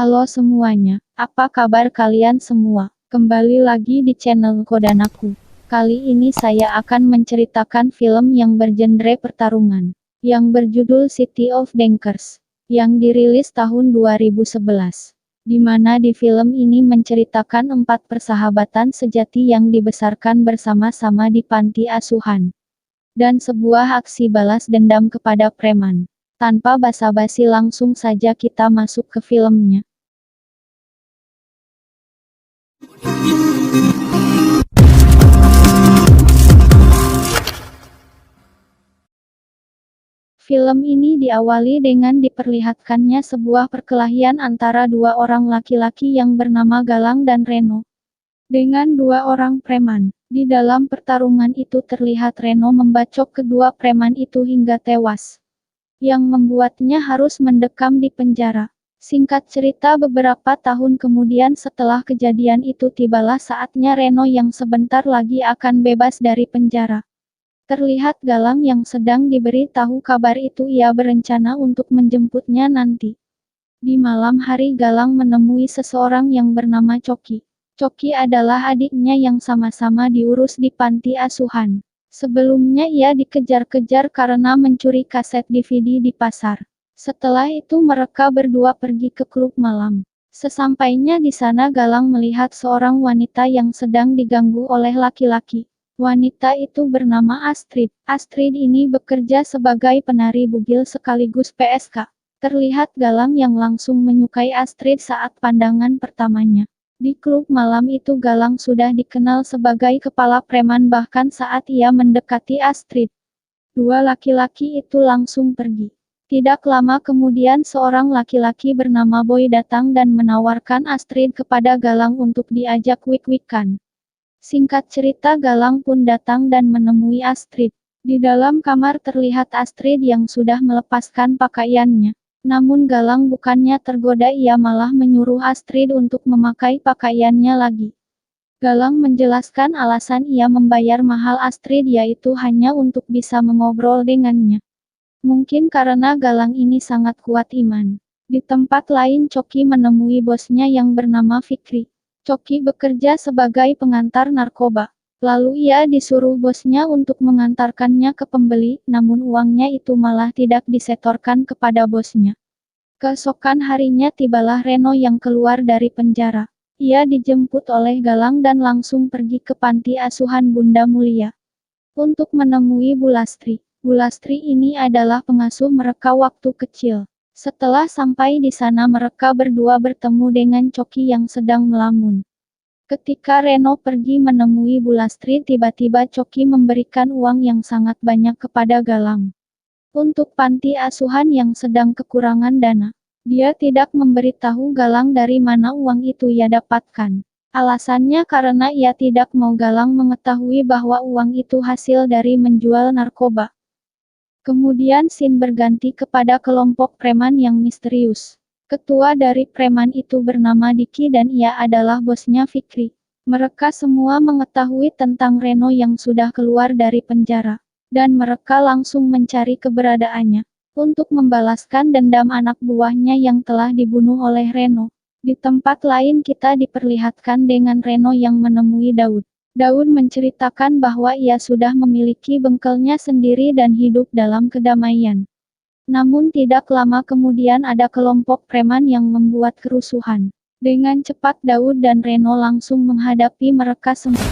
Halo semuanya, apa kabar kalian semua? Kembali lagi di channel Kodanaku. Kali ini saya akan menceritakan film yang bergenre pertarungan, yang berjudul City of Dankers, yang dirilis tahun 2011. Di mana di film ini menceritakan 4 persahabatan sejati yang dibesarkan bersama-sama di panti asuhan. Dan sebuah aksi balas dendam kepada preman. Tanpa basa-basi langsung saja kita masuk ke filmnya. Film ini diawali dengan diperlihatkannya sebuah perkelahian antara dua orang laki-laki yang bernama Galang dan Reno. Dengan dua orang preman. Di dalam pertarungan itu terlihat Reno membacok kedua preman itu hingga tewas. Yang membuatnya harus mendekam di penjara. Singkat cerita beberapa tahun kemudian setelah kejadian itu tibalah saatnya Reno yang sebentar lagi akan bebas dari penjara. Terlihat Galang yang sedang diberi tahu kabar itu ia berencana untuk menjemputnya nanti. Di malam hari Galang menemui seseorang yang bernama Coki. Coki adalah adiknya yang sama-sama diurus di panti asuhan. Sebelumnya ia dikejar-kejar karena mencuri kaset DVD di pasar. Setelah itu mereka berdua pergi ke klub malam. Sesampainya di sana Galang melihat seorang wanita yang sedang diganggu oleh laki-laki. Wanita itu bernama Astrid. Astrid ini bekerja sebagai penari bugil sekaligus PSK. Terlihat Galang yang langsung menyukai Astrid saat pandangan pertamanya. Di klub malam itu Galang sudah dikenal sebagai kepala preman bahkan saat ia mendekati Astrid. Dua laki-laki itu langsung pergi. Tidak lama kemudian seorang laki-laki bernama Boy datang dan menawarkan Astrid kepada Galang untuk diajak wik-wikan. Singkat cerita Galang pun datang dan menemui Astrid. Di dalam kamar terlihat Astrid yang sudah melepaskan pakaiannya. Namun Galang bukannya tergoda ia malah menyuruh Astrid untuk memakai pakaiannya lagi. Galang menjelaskan alasan ia membayar mahal Astrid yaitu hanya untuk bisa mengobrol dengannya. Mungkin karena Galang ini sangat kuat iman. Di tempat lain Coki menemui bosnya yang bernama Fikri. Coki bekerja sebagai pengantar narkoba. Lalu ia disuruh bosnya untuk mengantarkannya ke pembeli, namun uangnya itu malah tidak disetorkan kepada bosnya. Keesokan harinya tibalah Reno yang keluar dari penjara. Ia dijemput oleh Galang dan langsung pergi ke panti asuhan Bunda Mulia. Untuk menemui Bulastri. Bulastri ini adalah pengasuh mereka waktu kecil. Setelah sampai di sana mereka berdua bertemu dengan Coki yang sedang melamun. Ketika Reno pergi menemui Bulastri tiba-tiba Coki memberikan uang yang sangat banyak kepada Galang. Untuk panti asuhan yang sedang kekurangan dana. Dia tidak memberitahu Galang dari mana uang itu ia dapatkan. Alasannya karena ia tidak mau Galang mengetahui bahwa uang itu hasil dari menjual narkoba. Kemudian scene berganti kepada kelompok preman yang misterius. Ketua dari preman itu bernama Diki dan ia adalah bosnya Fikri. Mereka semua mengetahui tentang Reno yang sudah keluar dari penjara. Dan mereka langsung mencari keberadaannya. Untuk membalaskan dendam anak buahnya yang telah dibunuh oleh Reno. Di tempat lain kita diperlihatkan dengan Reno yang menemui Daud. Daud menceritakan bahwa ia sudah memiliki bengkelnya sendiri dan hidup dalam kedamaian. Namun tidak lama kemudian ada kelompok preman yang membuat kerusuhan. Dengan cepat Daud dan Reno langsung menghadapi mereka semua.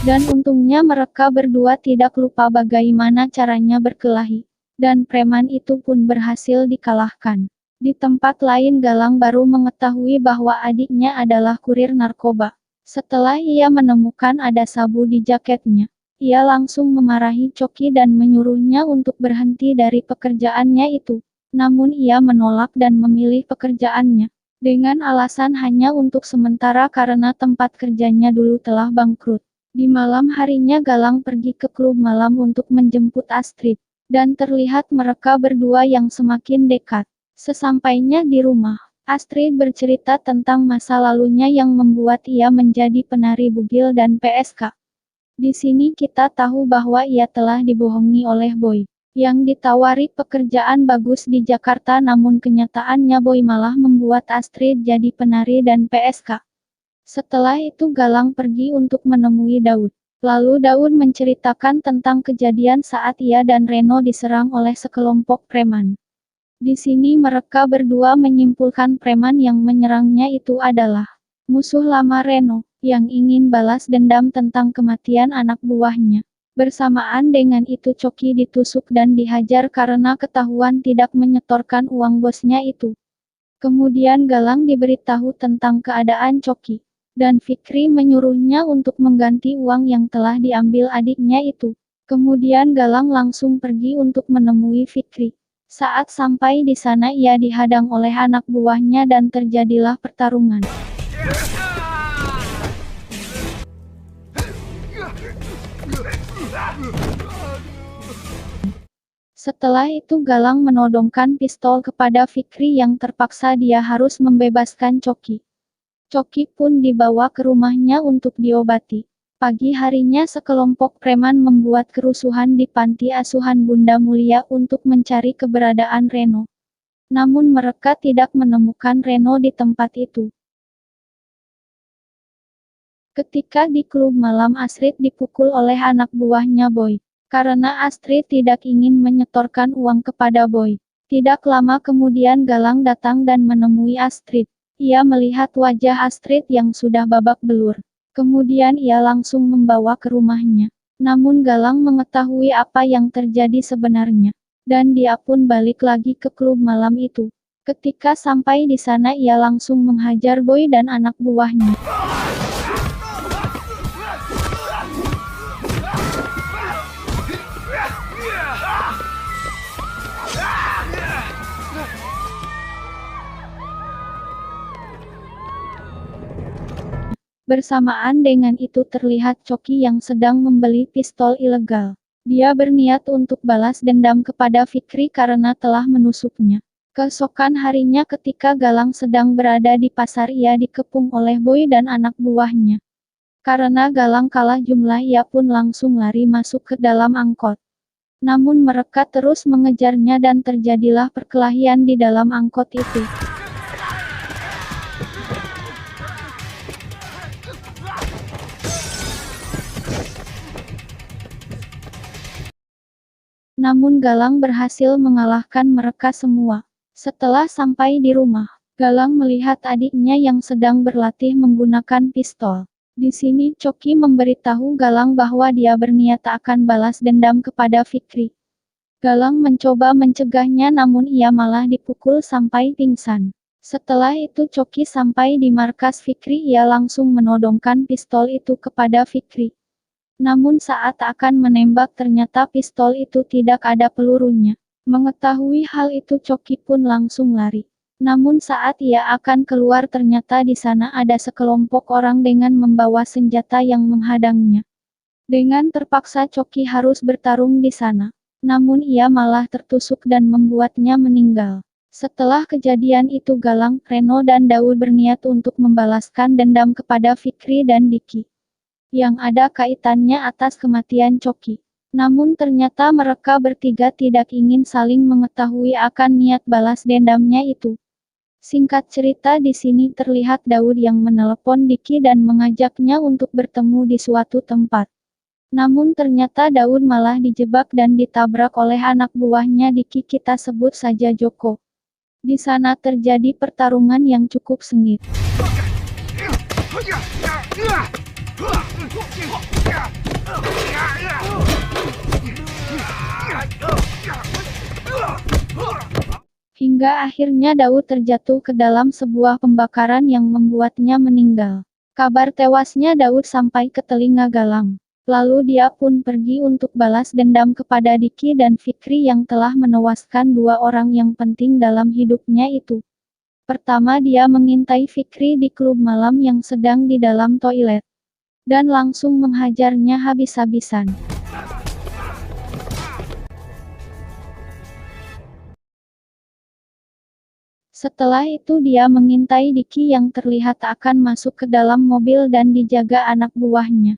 Dan untungnya mereka berdua tidak lupa bagaimana caranya berkelahi. Dan preman itu pun berhasil dikalahkan. Di tempat lain Galang baru mengetahui bahwa adiknya adalah kurir narkoba. Setelah ia menemukan ada sabu di jaketnya, ia langsung memarahi Coki dan menyuruhnya untuk berhenti dari pekerjaannya itu. Namun ia menolak dan memilih pekerjaannya. Dengan alasan hanya untuk sementara karena tempat kerjanya dulu telah bangkrut. Di malam harinya Galang pergi ke klub malam untuk menjemput Astrid. Dan terlihat mereka berdua yang semakin dekat. Sesampainya di rumah, Astrid bercerita tentang masa lalunya yang membuat ia menjadi penari bugil dan PSK. Di sini kita tahu bahwa ia telah dibohongi oleh Boy, yang ditawari pekerjaan bagus di Jakarta, namun kenyataannya Boy malah membuat Astrid jadi penari dan PSK. Setelah itu Galang pergi untuk menemui Daud. Lalu Daud menceritakan tentang kejadian saat ia dan Reno diserang oleh sekelompok preman. Di sini mereka berdua menyimpulkan preman yang menyerangnya itu adalah musuh lama Reno, yang ingin balas dendam tentang kematian anak buahnya. Bersamaan dengan itu Coki ditusuk dan dihajar karena ketahuan tidak menyetorkan uang bosnya itu. Kemudian Galang diberitahu tentang keadaan Coki, dan Fikri menyuruhnya untuk mengganti uang yang telah diambil adiknya itu. Kemudian Galang langsung pergi untuk menemui Fikri. Saat sampai di sana ia dihadang oleh anak buahnya dan terjadilah pertarungan. Setelah itu Galang menodongkan pistol kepada Fikri yang terpaksa dia harus membebaskan Coki. Coki pun dibawa ke rumahnya untuk diobati. Pagi harinya sekelompok preman membuat kerusuhan di panti asuhan Bunda Mulia untuk mencari keberadaan Reno. Namun mereka tidak menemukan Reno di tempat itu. Ketika di klub malam Astrid dipukul oleh anak buahnya Boy. Karena Astrid tidak ingin menyetorkan uang kepada Boy. Tidak lama kemudian Galang datang dan menemui Astrid. Ia melihat wajah Astrid yang sudah babak belur. Kemudian ia langsung membawa ke rumahnya. Namun Galang mengetahui apa yang terjadi sebenarnya. Dan dia pun balik lagi ke klub malam itu. Ketika sampai di sana ia langsung menghajar Boy dan anak buahnya. Bersamaan dengan itu terlihat Coki yang sedang membeli pistol ilegal. Dia berniat untuk balas dendam kepada Fikri karena telah menusuknya. Keesokan harinya ketika Galang sedang berada di pasar ia dikepung oleh Boy dan anak buahnya. Karena Galang kalah jumlah ia pun langsung lari masuk ke dalam angkot. Namun mereka terus mengejarnya dan terjadilah perkelahian di dalam angkot itu. Namun Galang berhasil mengalahkan mereka semua. Setelah sampai di rumah, Galang melihat adiknya yang sedang berlatih menggunakan pistol. Di sini Coki memberitahu Galang bahwa dia berniat akan balas dendam kepada Fikri. Galang mencoba mencegahnya namun ia malah dipukul sampai pingsan. Setelah itu Coki sampai di markas Fikri ia langsung menodongkan pistol itu kepada Fikri. Namun saat akan menembak ternyata pistol itu tidak ada pelurunya. Mengetahui hal itu Coki pun langsung lari. Namun saat ia akan keluar ternyata di sana ada sekelompok orang dengan membawa senjata yang menghadangnya. Dengan terpaksa Coki harus bertarung di sana. Namun ia malah tertusuk dan membuatnya meninggal. Setelah kejadian itu Galang, Reno dan Daud berniat untuk membalaskan dendam kepada Fikri dan Diki. Yang ada kaitannya atas kematian Coki. Namun ternyata mereka bertiga tidak ingin saling mengetahui akan niat balas dendamnya itu. Singkat cerita di sini terlihat Daud yang menelepon Diki dan mengajaknya untuk bertemu di suatu tempat. Namun ternyata Daud malah dijebak dan ditabrak oleh anak buahnya Diki, kita sebut saja Joko. Di sana terjadi pertarungan yang cukup sengit. Hingga akhirnya Daud terjatuh ke dalam sebuah pembakaran yang membuatnya meninggal. Kabar tewasnya Daud sampai ke telinga Galang. Lalu dia pun pergi untuk balas dendam kepada Diki dan Fikri yang telah menewaskan dua orang yang penting dalam hidupnya itu. Pertama dia mengintai Fikri di klub malam yang sedang di dalam toilet. Dan langsung menghajarnya habis-habisan. Setelah itu dia mengintai Diki yang terlihat akan masuk ke dalam mobil dan dijaga anak buahnya.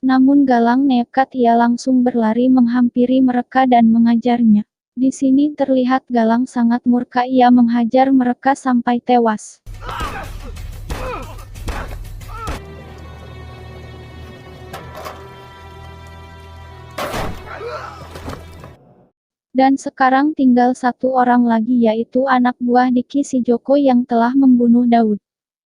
Namun Galang nekat, ia langsung berlari menghampiri mereka dan mengajarnya. Di sini terlihat Galang sangat murka, ia menghajar mereka sampai tewas. Dan sekarang tinggal satu orang lagi, yaitu anak buah Diki, si Joko yang telah membunuh Daud.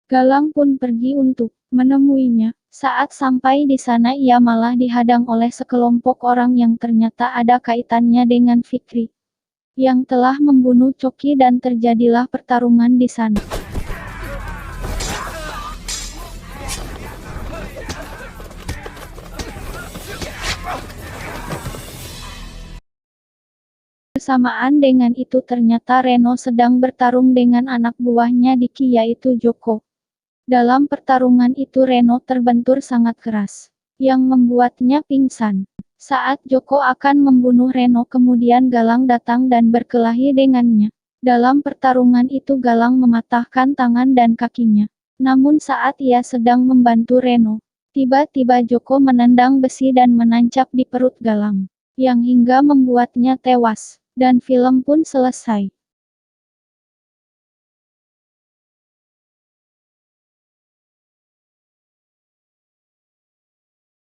Galang pun pergi untuk menemuinya. Saat sampai di sana ia malah dihadang oleh sekelompok orang yang ternyata ada kaitannya dengan Fikri, yang telah membunuh Coki, dan terjadilah pertarungan di sana. Bersamaan dengan itu ternyata Reno sedang bertarung dengan anak buahnya Diki, yaitu Joko. Dalam pertarungan itu Reno terbentur sangat keras, yang membuatnya pingsan. Saat Joko akan membunuh Reno, kemudian Galang datang dan berkelahi dengannya. Dalam pertarungan itu Galang mematahkan tangan dan kakinya. Namun saat ia sedang membantu Reno, tiba-tiba Joko menendang besi dan menancap di perut Galang, yang hingga membuatnya tewas. Dan film pun selesai.